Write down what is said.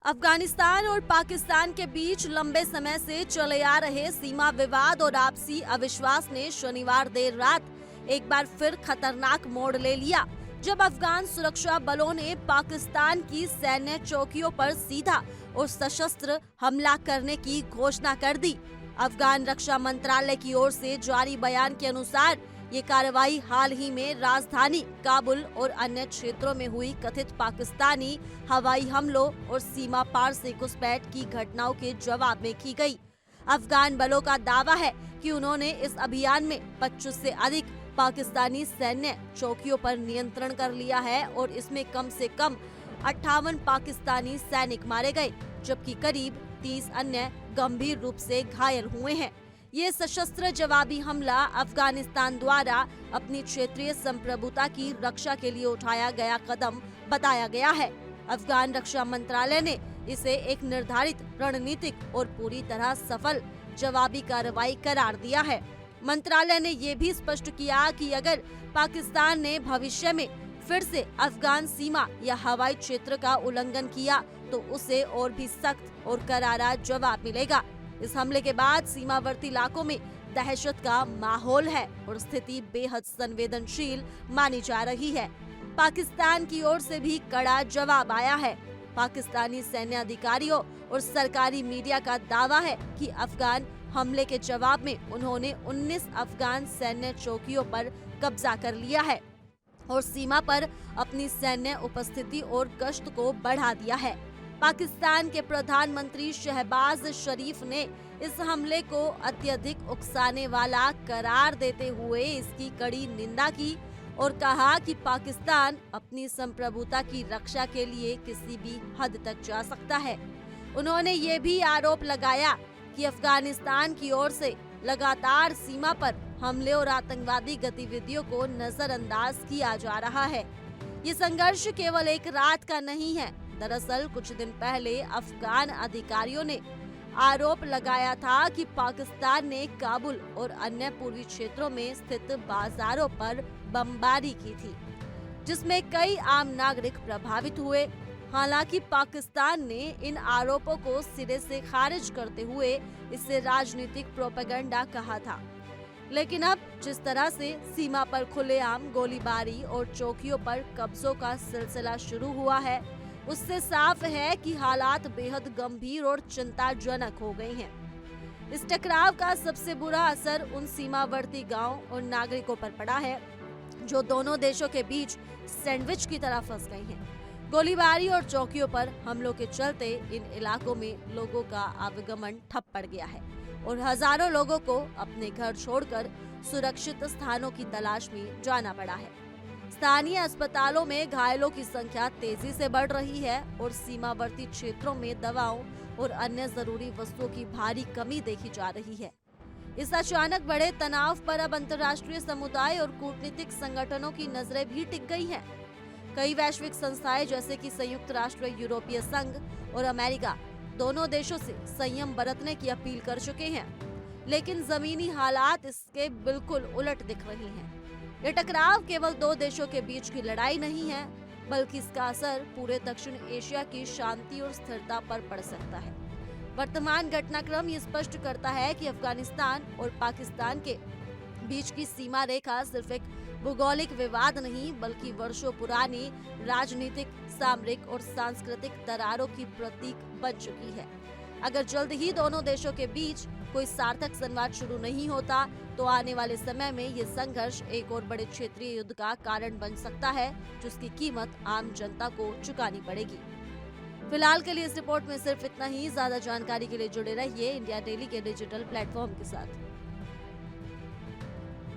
अफगानिस्तान और पाकिस्तान के बीच लंबे समय से चले आ रहे सीमा विवाद और आपसी अविश्वास ने शनिवार देर रात एक बार फिर खतरनाक मोड़ ले लिया, जब अफगान सुरक्षा बलों ने पाकिस्तान की सैन्य चौकियों पर सीधा और सशस्त्र हमला करने की घोषणा कर दी। अफगान रक्षा मंत्रालय की ओर से जारी बयान के अनुसार ये कार्रवाई हाल ही में राजधानी काबुल और अन्य क्षेत्रों में हुई कथित पाकिस्तानी हवाई हमलों और सीमा पार से घुसपैठ की घटनाओं के जवाब में की गई। अफगान बलों का दावा है कि उन्होंने इस अभियान में 25 से अधिक पाकिस्तानी सैन्य चौकियों पर नियंत्रण कर लिया है और इसमें कम से कम 58 पाकिस्तानी सैनिक मारे गए, जबकि करीब 30 अन्य गंभीर रूप से घायल हुए हैं। ये सशस्त्र जवाबी हमला अफगानिस्तान द्वारा अपनी क्षेत्रीय संप्रभुता की रक्षा के लिए उठाया गया कदम बताया गया है। अफगान रक्षा मंत्रालय ने इसे एक निर्धारित रणनीतिक और पूरी तरह सफल जवाबी कार्रवाई करार दिया है। मंत्रालय ने ये भी स्पष्ट किया कि अगर पाकिस्तान ने भविष्य में फिर से अफगान सीमा या हवाई क्षेत्र का उल्लंघन किया तो उसे और भी सख्त और करारा जवाब मिलेगा। इस हमले के बाद सीमावर्ती इलाकों में दहशत का माहौल है और स्थिति बेहद संवेदनशील मानी जा रही है। पाकिस्तान की ओर से भी कड़ा जवाब आया है। पाकिस्तानी सैन्य अधिकारियों और सरकारी मीडिया का दावा है कि अफगान हमले के जवाब में उन्होंने 19 अफगान सैन्य चौकियों पर कब्जा कर लिया है और सीमा पर अपनी सैन्य उपस्थिति और गश्त को बढ़ा दिया है। पाकिस्तान के प्रधानमंत्री शहबाज शरीफ ने इस हमले को अत्यधिक उकसाने वाला करार देते हुए इसकी कड़ी निंदा की और कहा कि पाकिस्तान अपनी संप्रभुता की रक्षा के लिए किसी भी हद तक जा सकता है। उन्होंने ये भी आरोप लगाया कि अफगानिस्तान की ओर से लगातार सीमा पर हमले और आतंकवादी गतिविधियों को नजरअंदाज किया जा रहा है। ये संघर्ष केवल एक रात का नहीं है। दरअसल कुछ दिन पहले अफगान अधिकारियों ने आरोप लगाया था कि पाकिस्तान ने काबुल और अन्य पूर्वी क्षेत्रों में स्थित बाजारों पर बमबारी की थी, जिसमें कई आम नागरिक प्रभावित हुए। हालांकि पाकिस्तान ने इन आरोपों को सिरे से खारिज करते हुए इसे राजनीतिक प्रोपेगेंडा कहा था। लेकिन अब जिस तरह से सीमा पर खुलेआम गोलीबारी और चौकियों पर कब्जों का सिलसिला शुरू हुआ है, उससे साफ है कि हालात बेहद गंभीर और चिंताजनक हो गए हैं। इस टकराव का सबसे बुरा असर उन सीमावर्ती गांव और नागरिकों पर पड़ा है जो दोनों देशों के बीच सैंडविच की तरह फंस गए हैं। गोलीबारी और चौकियों पर हमलों के चलते इन इलाकों में लोगों का आवागमन ठप पड़ गया है और हजारों लोगों को अपने घर छोड़कर सुरक्षित स्थानों की तलाश में जाना पड़ा है। स्थानीय अस्पतालों में घायलों की संख्या तेजी से बढ़ रही है और सीमावर्ती क्षेत्रों में दवाओं और अन्य जरूरी वस्तुओं की भारी कमी देखी जा रही है। इस अचानक बढ़े तनाव पर अब अंतर्राष्ट्रीय समुदाय और कूटनीतिक संगठनों की नजरें भी टिक गई हैं। कई वैश्विक संस्थाएं जैसे कि संयुक्त राष्ट्र, यूरोपीय संघ और अमेरिका दोनों देशों से संयम बरतने की अपील कर चुके हैं, लेकिन जमीनी हालात इसके बिल्कुल उलट दिख रही हैं। ये टकराव केवल दो देशों के बीच की लड़ाई नहीं है, बल्कि इसका असर पूरे दक्षिण एशिया की शांति और स्थिरता पर पड़ सकता है। वर्तमान घटनाक्रम ये स्पष्ट करता है कि अफगानिस्तान और पाकिस्तान के बीच की सीमा रेखा सिर्फ एक भौगोलिक विवाद नहीं, बल्कि वर्षों पुरानी राजनीतिक, सामरिक और सांस्कृतिक दरारों की प्रतीक बन चुकी है। अगर जल्द ही दोनों देशों के बीच कोई सार्थक संवाद शुरू नहीं होता तो आने वाले समय में ये संघर्ष एक और बड़े क्षेत्रीय युद्ध का कारण बन सकता है, जिसकी कीमत आम जनता को चुकानी पड़ेगी। फिलहाल के लिए इस रिपोर्ट में सिर्फ इतना ही। ज्यादा जानकारी के लिए जुड़े रहिए इंडिया डेली के डिजिटल प्लेटफॉर्म के साथ।